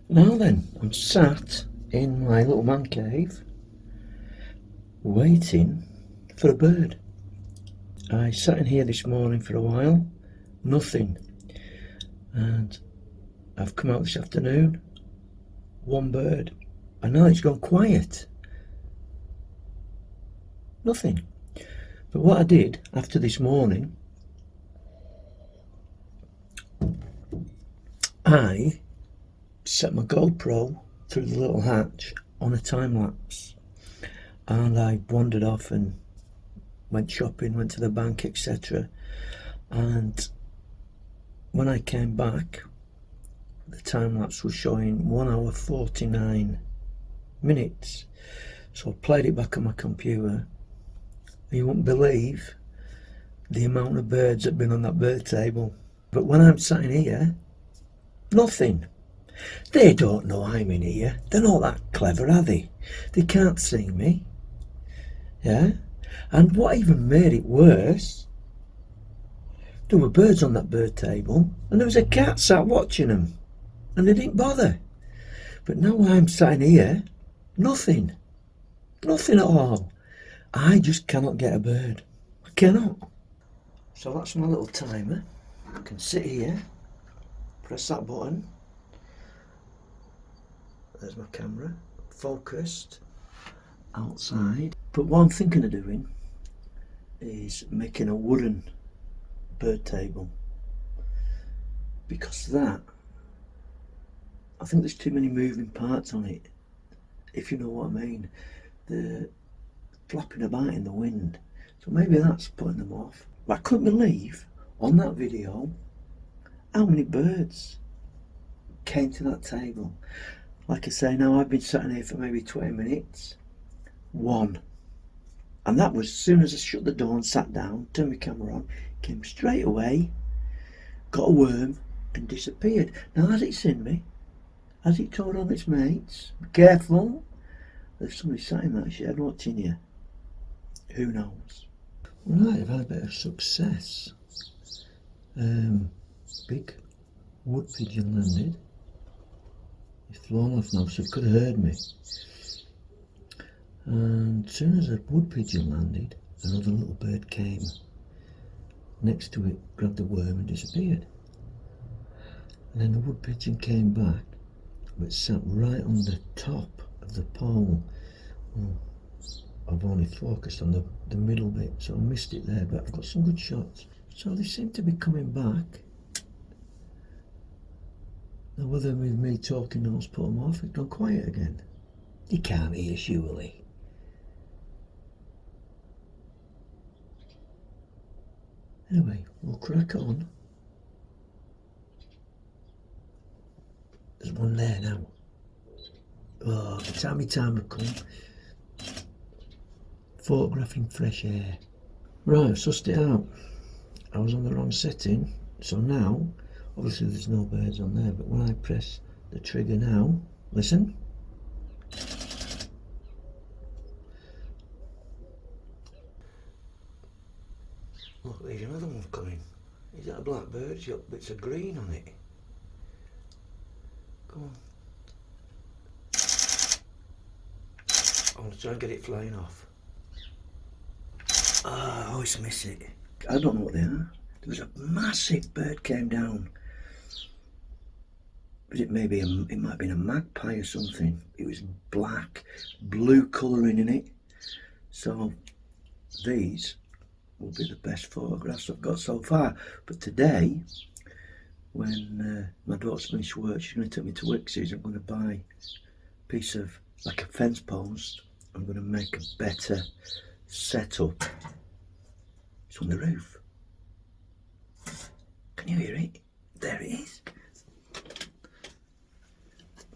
Now then, I'm sat in my little man cave waiting for a bird. I sat in here this morning for a while, nothing, and I've come out this afternoon, one bird, and now it's gone quiet, nothing. But what I did after this morning, I set my GoPro through the little hatch on a time-lapse, and I wandered off and went shopping, went to the bank, etc. And when I came back, the time-lapse was showing 1 hour 49 minutes. So I played it back on my computer. You wouldn't believe the amount of birds that have been on that bird table. But when I'm sat in here, nothing. They don't know I'm in here. They're not that clever, are they? They can't see me. Yeah? And what even made it worse, there were birds on that bird table, and there was a cat sat watching them, and they didn't bother. But now I'm sat in here, nothing. Nothing at all. I just cannot get a bird. I cannot. So that's my little timer. I can sit here, press that button. There's my camera, focused, outside. But what I'm thinking of doing is making a wooden bird table, because that, I think there's too many moving parts on it, if you know what I mean. They're flapping about in the wind, so maybe that's putting them off. But I couldn't believe on that video how many birds came to that table. Like I say, now I've been sitting here for maybe 20 minutes, one. And that was as soon as I shut the door and sat down, turned my camera on, came straight away, got a worm and disappeared. Now has it seen me? Has it told on its mates? Be careful, there's somebody sat in that shed watching you. Who knows? Right, I've had a bit of success. Big wood pigeon landed. He's flown off now, so he could have heard me. And as soon as a wood pigeon landed, another little bird came next to it, grabbed the worm and disappeared. And then the wood pigeon came back, but sat right on the top of the pole. Well, I've only focused on the middle bit, so I missed it there, but I've got some good shots. So they seem to be coming back. Now whether with me talking knows put them off, it's gone quiet again. You can't hear, surely. Anyway, we'll crack on. There's one there now. Oh, the time had come. Photographing fresh air. Right, I've sussed it out. I was on the wrong setting, so now, obviously there's no birds on there, but when I press the trigger now, listen. Look, there's another one coming. Is that a black bird? It's got bits of green on it. Come on. I want to try and get it flying off. Ah, I always miss it. I don't know what they are. There was a massive bird came down. But it might have been a magpie or something. It was black, blue colouring in it. So these will be the best photographs I've got so far. But today, when my daughter's finished work, she's going to take me to Wickes. I'm going to buy a piece of, like a fence post. I'm going to make a better setup. It's on the roof. Can you hear it? There it is.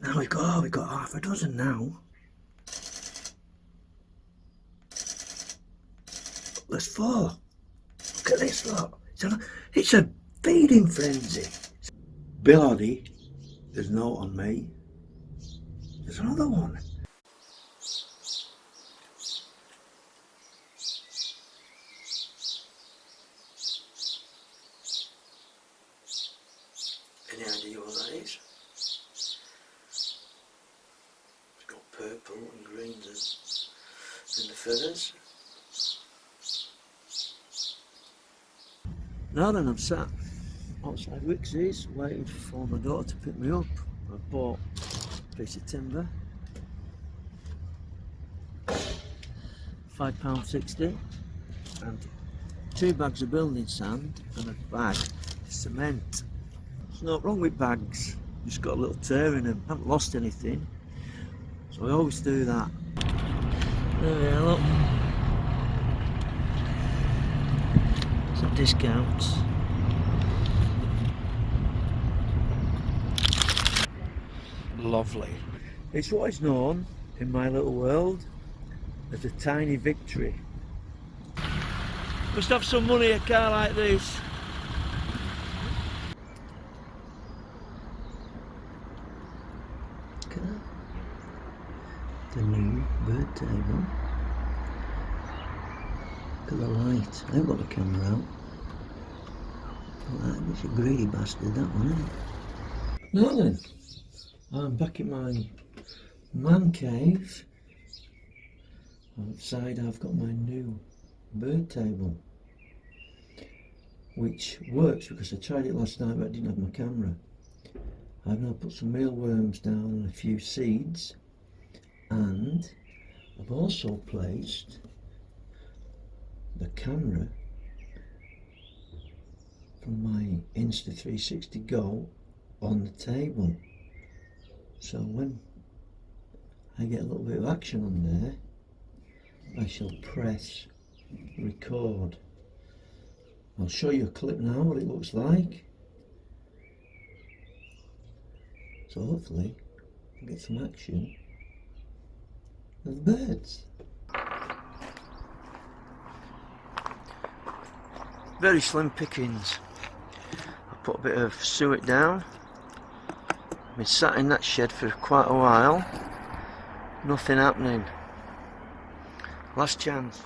Now we've got half a dozen now. There's 4. Look at this lot. It's a feeding frenzy. Billy, there's no on me. There's another one. feathers. Now then, I'm sat outside Wickes waiting for my daughter to pick me up. I bought a piece of timber, £5.60, and 2 bags of building sand and a bag of cement. There's nothing wrong with bags, just got a little tear in them. I haven't lost anything, so I always do that. There we are, look. Some discounts. Lovely. It's what is known in my little world as a tiny victory. Must have some money, a car like this. Look at that. The new bird table. Look at the light. I haven't got the camera out. It's a greedy bastard, that one, isn't it? Now then, I'm back in my man cave. Outside I've got my new bird table, which works because I tried it last night but I didn't have my camera. I've now put some mealworms down and a few seeds, and I've also placed the camera from my Insta360 GO on the table, so when I get a little bit of action on there I shall press record. I'll show you a clip now what it looks like, so hopefully I'll get some action of the birds. Very slim pickings. I put a bit of suet down. I've been sat in that shed for quite a while, nothing happening. Last chance.